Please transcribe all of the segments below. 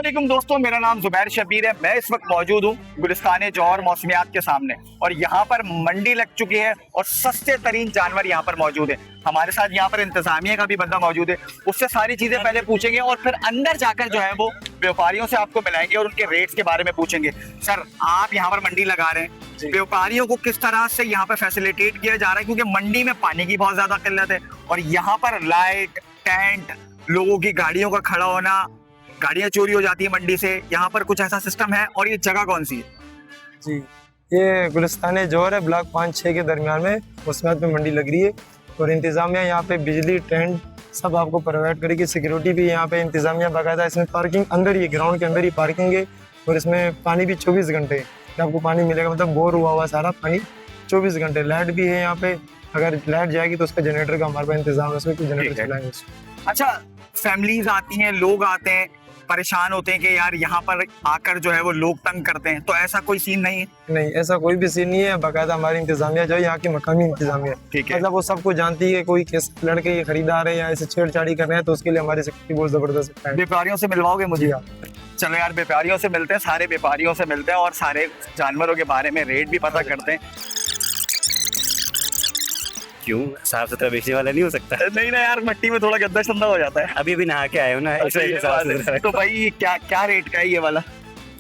अस्सलामुअलैकुम दोस्तों, मेरा नाम जुबैर शबीर है। मैं इस वक्त मौजूद हूँ गुलिस्तान जौहर मौसमियात के सामने और यहाँ पर मंडी लग चुकी है और सस्ते तरीन जानवर यहाँ पर मौजूद है। हमारे साथ यहाँ पर इंतजामिया का भी बंदा मौजूद है, उससे सारी चीजें पहले पूछेंगे और फिर अंदर जाकर जो है वो व्यापारियों से आपको मिलाएंगे और उनके रेट्स के बारे में पूछेंगे। सर, आप यहाँ पर मंडी लगा रहे हैं, व्यापारियों को किस तरह से यहाँ पर फैसिलिटेट किया जा रहा है, क्योंकि मंडी में पानी की बहुत ज्यादा किल्लत है और यहाँ पर लाइट, टेंट, लोगों की गाड़ियों का खड़ा होना, गाड़ियां चोरी हो जाती है मंडी से, यहाँ पर कुछ ऐसा सिस्टम है? और ये जगह कौन सी है? जी, ये गुलिस्तान जौहर है, ब्लॉक 5-6 के दरमियान में मौसमियात में मंडी लग रही है और इंतजामिया यहाँ पे बिजली, टेंट सब आपको प्रोवाइड करेगी। सिक्योरिटी भी यहाँ पे इंतजामिया बाकायदा, इसमें पार्किंग अंदर ही, ग्राउंड के अंदर ही पार्किंग है और इसमें पानी भी 24 घंटे आपको पानी मिलेगा, मतलब बोर हुआ सारा पानी 24 घंटे। लाइट भी है यहाँ पे, अगर लाइट जाएगी तो उसका जनरेटर का हमारे पास इंतजाम है, उसमें कुछ जनरेटर चलाएंगे। अच्छा, फैमिलीज आती हैं, लोग आते हैं, परेशान होते हैं कि यार यहाँ पर आकर जो है वो लोग तंग करते हैं, तो ऐसा कोई सीन नहीं है? नहीं, ऐसा कोई भी सीन नहीं है। बाकायदा हमारी इंतजामिया जो है यहाँ की मकामी इंतजामिया, ठीक है, मतलब वो सबको जानती है। कोई किस लड़के ये खरीदार है या ऐसे छेड़छाड़ी कर रहे हैं तो उसके लिए हमारी सिक्योरिटी बहुत जबरदस्त है। व्यापारियों से मिलवाओगे मुझे? चलो यार, व्यापारियों से मिलते हैं, सारे व्यापारियों से मिलते हैं और सारे जानवरों के बारे में रेट भी पता करते हैं। क्यों, साफ सुथरा बेचने वाला नहीं हो सकता? नहीं ना यार, मिट्टी में थोड़ा गंदा शंदा हो जाता है। अभी भी नहा के आए हो ना, अच्छा, तो भाई क्या क्या रेट का है ये वाला?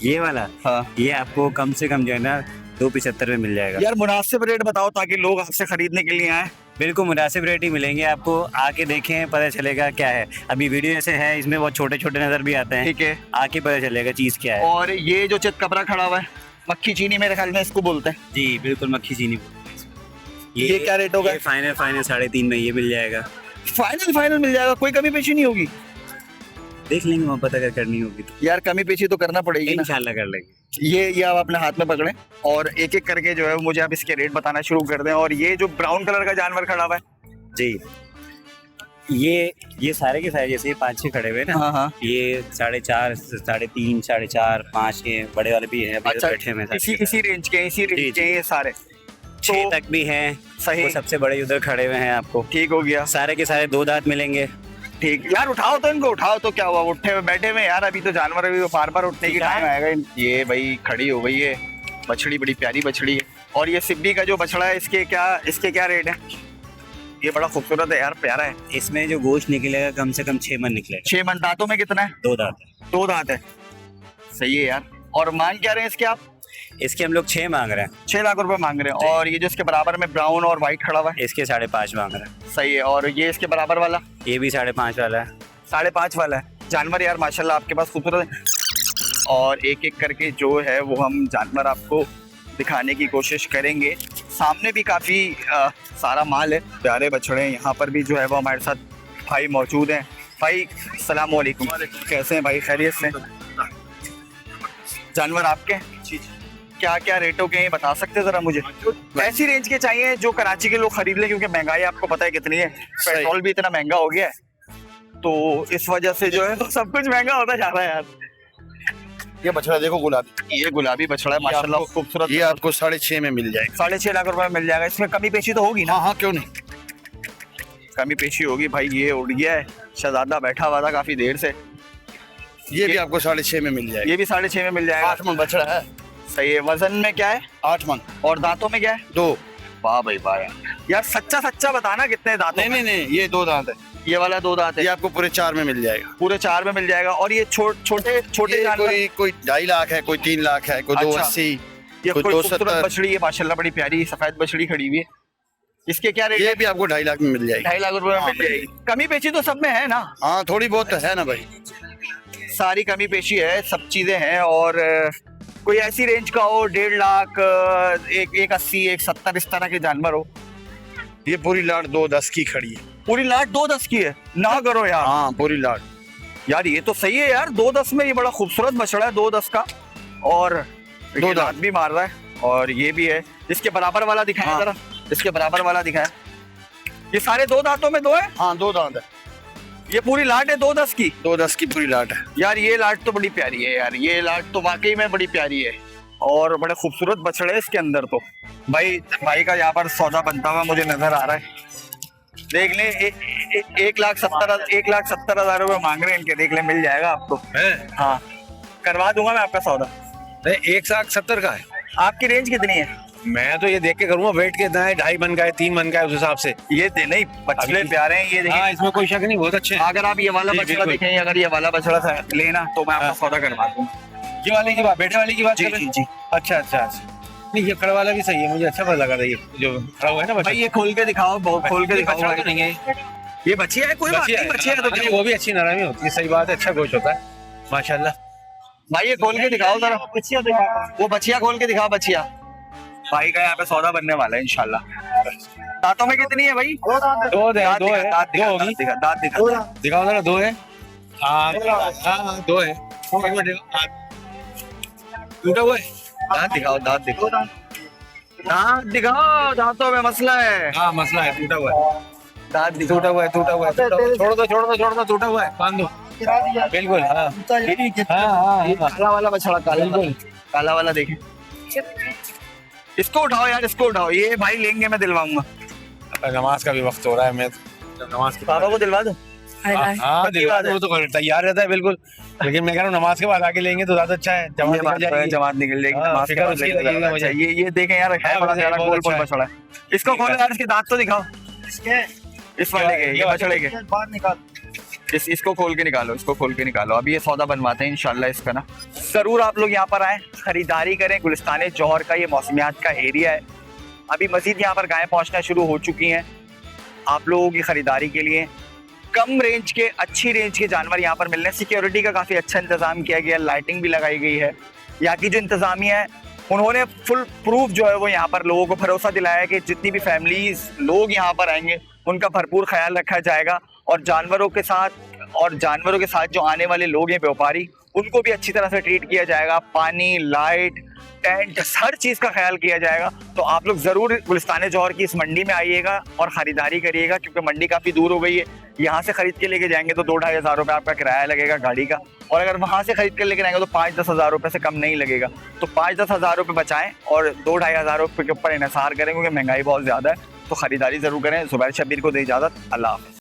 ये वाला, हाँ, ये आपको कम से कम जो है ना 275 में मिल जाएगा। यार मुनासिब रेट बताओ ताकि लोग आपसे खरीदने के लिए आए। बिल्कुल मुनासिब रेट ही मिलेंगे आपको, आके देखें पता चलेगा क्या है। अभी वीडियो ऐसे है, इसमें बहुत छोटे छोटे नजर भी आते हैं, ठीक है, आके पता चलेगा चीज क्या है। और ये जो चितकबरा खड़ा हुआ है, मक्खी चीनी मेरे ख्याल में इसको बोलते हैं। जी बिल्कुल, मक्खी चीनी। ये क्या रेट होगा? फाइनल 3.5 में ये मिल जाएगा। फाइनल मिल जाएगा, कोई कमी पेशी नहीं होगी? देख लेंगे वहाँ पता, अगर करनी होगी तो यार कमी पेशी तो करना पड़ेगी ना। इंशाल्लाह कर लेंगे। ये आप अपने हाथ में पकड़ें और एक एक करके जो है मुझे आप इसके रेट बताना शुरू कर दें। और ये जो ब्राउन कलर का जानवर खड़ा हुआ है जी, ये सारे के सारे जैसे 5-6 खड़े हुए ना, हाँ, ये 4.5, 3.5, 4.5, 5 के बड़े वाले भी हैं। अच्छा, बैठे में इसी रेंज के ये सारे 6 तक भी हैं। सही, वो सबसे बड़े उधर खड़े हुए हैं आपको। ठीक हो गया। सारे के सारे 2 दांत मिलेंगे। ठीक यार, उठाओ तो इनको, उठाओ तो क्या हुआ, उठे हुए बैठे हुए यार, अभी तो जानवर अभी बार बार उठने की टाइम आएगा। ये भाई खड़ी हो गई है बछड़ी, बड़ी प्यारी बछड़ी है। और ये सिब्बी का जो बछड़ा है, इसके क्या रेट है? ये बड़ा खूबसूरत है यार, प्यारा है। इसमें जो गोश्त निकलेगा कम से कम 6 मन निकलेगा। 6 मन। दांतों में कितना है? 2 दांत है। 2 दांत है, सही है यार। और मांग क्या रहे हैं इसके आप? इसके हम लोग 6 मांग रहे हैं। 6 लाख रुपए मांग रहे हैं। और ये जो इसके बराबर में ब्राउन और व्हाइट खड़ा हुआ है, इसके 5.5 मांग रहे हैं। सही है। और ये इसके बराबर वाला? ये भी 5.5 वाला है। 5.5 वाला है। जानवर यार माशाल्लाह आपके पास खूबसूरत है। और एक एक करके जो है वो हम जानवर आपको दिखाने की कोशिश करेंगे। सामने भी काफ़ी सारा माल है, प्यारे बछड़े। यहाँ पर भी जो है वो हमारे साथ भाई मौजूद हैं। भाई अस्सलाम वालेकुम, कैसे हैं भाई? खैरियत से? जानवर आपके क्या क्या रेटों के हैं बता सकते हैं ज़रा मुझे? ऐसी रेंज के चाहिए जो कराची के लोग खरीद लें, क्योंकि महंगाई आपको पता है कितनी है, पेट्रोल भी इतना महंगा हो गया है, तो इस वजह से जो है सब कुछ महंगा होता जा रहा है यार। ये बछड़ा देखो, गुलाबी, ये गुलाबी बछड़ा है माशाल्लाह, खूबसूरत। ये आपको 6.5 में मिल जाएगा। 6.5 लाख रुपए में मिल जाएगा। इसमें कमी पेशी तो होगी ना? हाँ, क्यों नहीं, कमी पेशी होगी भाई। ये उड़ गया है, शहजादा बैठा हुआ था काफी देर से। ये भी आपको 6.5 में मिल जाएगा। ये भी 6.5 में मिल जाएगा। 8 मन बछड़ा है। सही है। वजन में क्या है? 8 मन। और दांतों में क्या है? 2। वाह भाई वाह यार, सच्चा बताना कितने दांतों? नहीं, ये 2 दांत है। ये वाला 2 दांत है। ये आपको पूरे 4 में मिल जाएगा। पूरे 4 में मिल जाएगा। और ये छोटे जानवर, कोई 2.5 लाख है, कोई 3 लाख है, कोई 2.80, ये कोई कोई खूबसूरत 270। बछड़ी है माशाल्लाह, बड़ी प्यारी सफेद बछड़ी खड़ी हुई है। इसके क्या रेट? ये भी आपको 2.5 लाख में मिल जाएगी। 2.5 लाख रुपए में मिल जाएगी। कमी पेशी तो सब में है ना? हाँ, थोड़ी बहुत तो है ना भाई, सारी कमी पेशी है, सब चीजें हैं। और कोई ऐसी रेंज का हो 1.5 लाख, 1.80, 1.70 इस तरह के जानवर हो? ये पूरी लाट 2.10 की खड़ी है। पूरी लाट 2.10 की है? ना करो यार। हाँ, पूरी लाट यार ये तो सही है यार, 2.10 में ये बड़ा खूबसूरत बछड़ा है, 2.10 का। और 2 दांत भी मार रहा है। और ये भी है। इसके बराबर वाला दिखाएं। हाँ। जरा इसके बराबर वाला दिखाएं। ये सारे 2 दांतों में 2 है? हाँ, 2 दांत है। ये पूरी लाट है 2.10 की? 2.10 की पूरी लाट है यार। ये लाट तो बड़ी प्यारी है यार, ये लाट तो वाकई में बड़ी प्यारी है और बड़े खूबसूरत बछड़े हैं इसके अंदर। तो भाई का यहाँ पर सौदा बनता हुआ मुझे नजर आ रहा है। देख ले, 1,70,000 रुपए मांग रहे हैं इनके, देख ले मिल जाएगा आपको। हाँ, करवा दूंगा मैं आपका सौदा। 1,70,000 का है। आपकी रेंज कितनी है? मैं तो ये देख के करूंगा वेट कितना है, 2.5 मन का है, 3 मन का है, उस हिसाब से। ये नहीं, बछड़े अभी- प्यारे हैं ये देखिए। हाँ, इसमें कोई शक नहीं, बहुत अच्छे हैं। अगर आप ये वाला जी, बछड़ा बिल्कुल। देखें, अगर ये वाला बछड़ा था लेना तो मैं आपका हाँ। सौदा करवा दूंगा। ये वाले की बात, बेटे वाले की बात जी कर रहे जी हैं? जी। अच्छा अच्छा अच्छा। नहीं, ये खड़ा वाला भी सही है, मुझे अच्छा पता लगा था ये जो खड़ा हुआ है ना बच्चा। भाई ये खोल के दिखाओ, बहुत खोल के दिखाओ। बछड़ा तो नहीं है, ये बच्चिया है, कोई बात नहीं, बच्चिया है तो नहीं, वो भी अच्छी नरमी होती है, सही बात है, अच्छा गोश्त होता है माशाल्लाह। भाई ये खोल के दिखाओ जरा, वो बच्चिया खोल के दिखाओ, बच्चिया। भाई का यहाँ पे सौदा बनने वाला है इंशाल्लाह। दांतों में कितनी है भाई? दो है, दांत दो दिखा, है, दांत दो दिखा, होगी। दांत दिखा, दांत दिखा। दिखाओ जरा, दो है। हाँ, दो है। एक मिनट, टूटा हुआ है। दांत दिखाओ, दांत दिखाओ, दांत दिखाओ, दांतों में मसला है। हाँ, मसला है, टूटा हुआ है। दांत दिखाओ। टूटा हुआ है, टूटा हुआ है, टूटा हुआ है। छोड़ दो, छोड़ दो, छोड़ दो, टूटा हुआ है, बांध दो। बिल्कुल, हाँ हाँ, काला वाला बछड़ा, काला वाला, काला वाला देखें। इसको उठाओ यार, इसको उठाओ, ये भाई लेंगे, मैं दिलवाऊंगा। नमाज का भी वक्त हो रहा है, मैं नमाज के पापा को दिलवा दो। हाँ, दिलवा दो, वो तो तैयार रहता है बिल्कुल, लेकिन मैं कह रहा हूँ नमाज के बाद आके लेंगे तो ज्यादा अच्छा है, जमात निकल जाएगी। जमात निकल जाएगी, हाँ, नमाज के फिक्र बाद उसकी लेके लगेगी जाना मुझे। चाहिए। ये देखें यार, है हाँ, बड़ा मुझे प्यारा बहुत गोल अच्छा गोल है। बछड़ा है। इसको खोलो यार, इसके दांत तो दिखाओ, इस वाले के, ये बछड़े के बाहर निकाल। इसको खोल के निकालो, इसको खोल के निकालो। अभी ये सौदा बनवाते हैं इंशाल्लाह इसका ना। जरूर आप लोग यहाँ पर आए, खरीदारी करें। गुलिस्तान जौहर का ये मौसमियात का एरिया है। अभी मजीद यहाँ पर गायें पहुँचना शुरू हो चुकी हैं आप लोगों की खरीदारी के लिए। कम रेंज के, अच्छी रेंज के जानवर यहाँ पर मिल रहे हैं। सिक्योरिटी का काफ़ी अच्छा इंतजाम किया गया, लाइटिंग भी लगाई गई है। यहाँ की जो इंतजामिया है उन्होंने फुल प्रूफ जो है वो यहाँ पर लोगों को भरोसा दिलाया है कि जितनी भी फैमिलीज लोग यहाँ पर आएंगे उनका भरपूर ख्याल रखा जाएगा, और जानवरों के साथ जो आने वाले लोग हैं व्यापारी, उनको भी अच्छी तरह से ट्रीट किया जाएगा। पानी, लाइट, टेंट, हर चीज़ का ख्याल किया जाएगा। तो आप लोग ज़रूर गुलिस्तान जौहर की इस मंडी में आइएगा और ख़रीदारी करिएगा, क्योंकि मंडी काफ़ी दूर हो गई है। यहाँ से ख़रीद के लेके जाएंगे तो 2-2.5 हज़ार रुपये आपका किराया लगेगा गाड़ी का, और अगर वहाँ से ख़रीद के लेके जाएंगे तो 5-10 हज़ार रुपये से कम नहीं लगेगा। तो 5-10 हज़ार रुपये बचाएं और 2-2.5 हज़ार रुपये के ऊपर इन्हिसार करें, क्योंकि महंगाई बहुत ज़्यादा है। तो ख़रीदारी ज़रूर करें। ज़ुबैर शब्बीर को दे इजाज़त, अल्लाह हाफ़िज़।